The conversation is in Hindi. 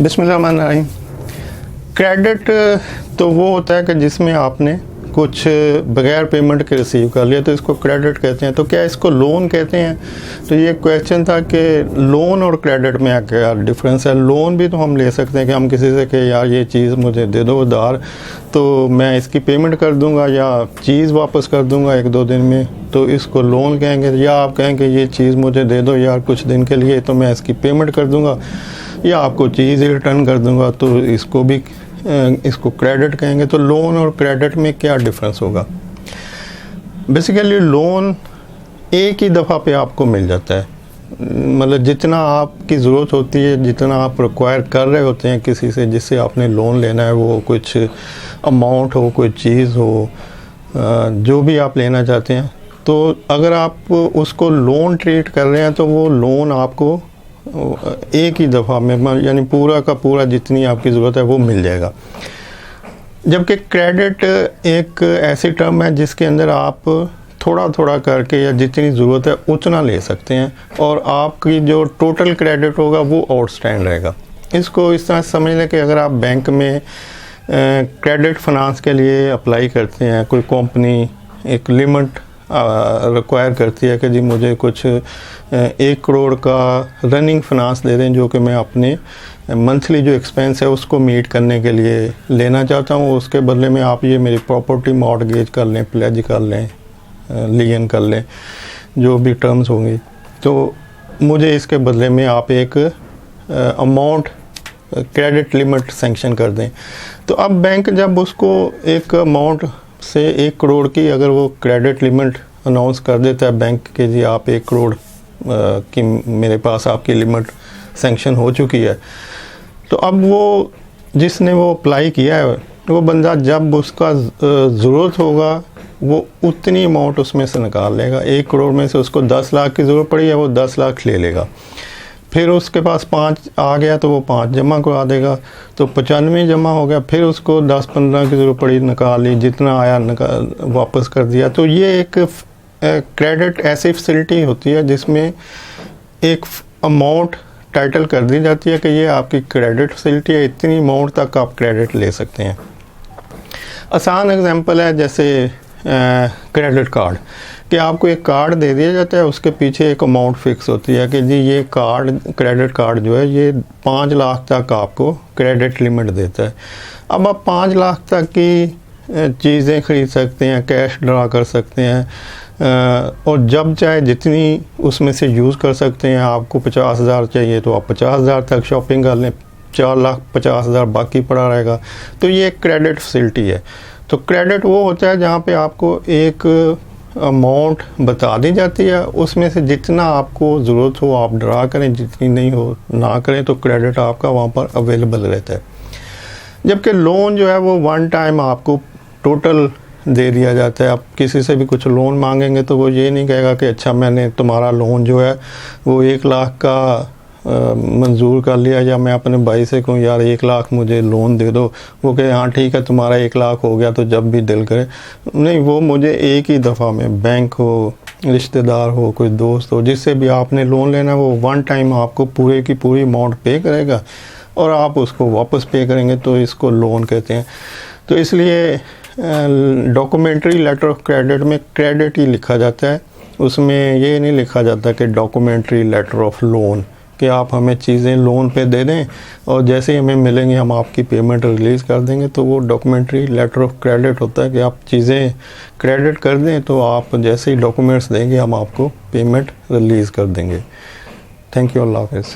बिस्मिल्लाहिर्रहमानिर्रहीम। क्रेडिट तो वो होता है कि जिसमें आपने कुछ बगैर पेमेंट के रिसीव कर लिया, तो इसको क्रेडिट कहते हैं। तो क्या इसको लोन कहते हैं? तो ये क्वेश्चन था कि लोन और क्रेडिट में क्या डिफरेंस है। लोन भी तो हम ले सकते हैं कि हम किसी से कि यार ये चीज़ मुझे दे दो उधार, तो मैं इसकी पेमेंट कर दूंगा या चीज़ वापस कर दूंगा 1-2 दिन में, तो इसको लोन कहेंगे। या आप कहेंगे ये चीज़ मुझे दे दो यार कुछ दिन के लिए, तो मैं इसकी पेमेंट कर दूंगा या आपको चीज़ रिटर्न कर दूंगा, तो इसको क्रेडिट कहेंगे। तो लोन और क्रेडिट में क्या डिफरेंस होगा? बेसिकली लोन एक ही दफ़ा पे आपको मिल जाता है, मतलब जितना आपकी ज़रूरत होती है, जितना आप रिक्वायर कर रहे होते हैं किसी से जिससे आपने लोन लेना है, वो कुछ अमाउंट हो, कोई चीज़ हो, जो भी आप लेना चाहते हैं, तो अगर आप उसको लोन ट्रीट कर रहे हैं तो वो लोन आपको एक ही दफ़ा में यानी पूरा का पूरा जितनी आपकी ज़रूरत है वो मिल जाएगा। जबकि क्रेडिट एक ऐसी टर्म है जिसके अंदर आप थोड़ा थोड़ा करके या जितनी ज़रूरत है उतना ले सकते हैं, और आपकी जो टोटल क्रेडिट होगा वो आउटस्टैंड रहेगा। इसको इस तरह समझ लें कि अगर आप बैंक में क्रेडिट फाइनेंस के लिए अप्लाई करते हैं, कोई कंपनी एक लिमिट रिक्वायर करती है कि जी मुझे कुछ 1 करोड़ का रनिंग फाइनेंस दे दें जो कि मैं अपने मंथली जो एक्सपेंस है उसको मीट करने के लिए लेना चाहता हूँ, उसके बदले में आप ये मेरी प्रॉपर्टी मॉर्टगेज कर लें, प्लेज कर लें, लियन कर लें, जो भी टर्म्स होंगी, तो मुझे इसके बदले में आप एक अमाउंट क्रेडिट लिमिट सैंक्शन कर दें। तो अब बैंक जब उसको एक अमाउंट से 1 करोड़ की अगर वो क्रेडिट लिमिट अनाउंस कर देता है बैंक के, जी आप 1 करोड़ की मेरे पास आपकी लिमिट सैंक्शन हो चुकी है, तो अब वो जिसने वो अप्लाई किया है वो बंदा जब उसका ज़रूरत होगा वो उतनी अमाउंट उसमें से निकाल लेगा। 1 करोड़ में से उसको 10 लाख की ज़रूरत पड़ी है, वो 10 लाख ले लेगा। फिर उसके पास 5 आ गया तो वो 5 जमा करा देगा, तो 95 जमा हो गया। फिर उसको 10-15 की ज़रूरत पड़ी, निकाल ली, जितना आया वापस कर दिया। तो ये एक क्रेडिट ऐसी फैसिलिटी होती है जिसमें एक अमाउंट टाइटल कर दी जाती है कि ये आपकी क्रेडिट फैसिलिटी है, इतनी अमाउंट तक आप क्रेडिट ले सकते हैं। आसान एग्जांपल है जैसे क्रेडिट कार्ड, कि आपको एक कार्ड दे दिया जाता है, उसके पीछे एक अमाउंट फिक्स होती है कि जी ये कार्ड क्रेडिट कार्ड जो है ये 5 लाख तक आपको क्रेडिट लिमिट देता है। अब आप 5 लाख तक की चीज़ें ख़रीद सकते हैं, कैश ड्रा कर सकते हैं, और जब चाहे जितनी उसमें से यूज़ कर सकते हैं। आपको 50,000 चाहिए तो आप 50,000 तक शॉपिंग कर लें, 4,50,000 बाकी पड़ा रहेगा। तो ये एक क्रेडिट फैसिलिटी है। तो क्रेडिट वो होता है जहाँ पे आपको एक अमाउंट बता दी जाती है, उसमें से जितना आपको ज़रूरत हो आप ड्रा करें, जितनी नहीं हो ना करें, तो क्रेडिट आपका वहाँ पर अवेलेबल रहता है। जबकि लोन जो है वो वन टाइम आपको टोटल दे दिया जाता है। आप किसी से भी कुछ लोन मांगेंगे तो वो ये नहीं कहेगा कि अच्छा मैंने तुम्हारा लोन जो है वो 1 लाख का मंजूर कर लिया, या मैं अपने भाई से कहूँ यार 1 लाख मुझे लोन दे दो, वो कहे हाँ ठीक है तुम्हारा 1 लाख हो गया तो जब भी दिल करे। नहीं, वो मुझे एक ही दफ़ा में, बैंक हो, रिश्तेदार हो, कोई दोस्त हो, जिससे भी आपने लोन लेना वो वन टाइम आपको पूरे की पूरी अमाउंट पे करेगा और आप उसको वापस पे करेंगे, तो इसको लोन कहते हैं। तो इसलिए डॉक्यूमेंट्री लेटर ऑफ क्रेडिट में क्रेडिट ही लिखा जाता है, उसमें ये नहीं लिखा जाता कि डॉक्यूमेंट्री लेटर ऑफ लोन, कि आप हमें चीज़ें लोन पे दे दें और जैसे ही हमें मिलेंगे हम आपकी पेमेंट रिलीज़ कर देंगे। तो वो डॉक्यूमेंट्री लेटर ऑफ क्रेडिट होता है कि आप चीज़ें क्रेडिट कर दें तो आप जैसे ही डॉक्यूमेंट्स देंगे हम आपको पेमेंट रिलीज़ कर देंगे। थैंक यू, अल्लाह हाफ़िज़।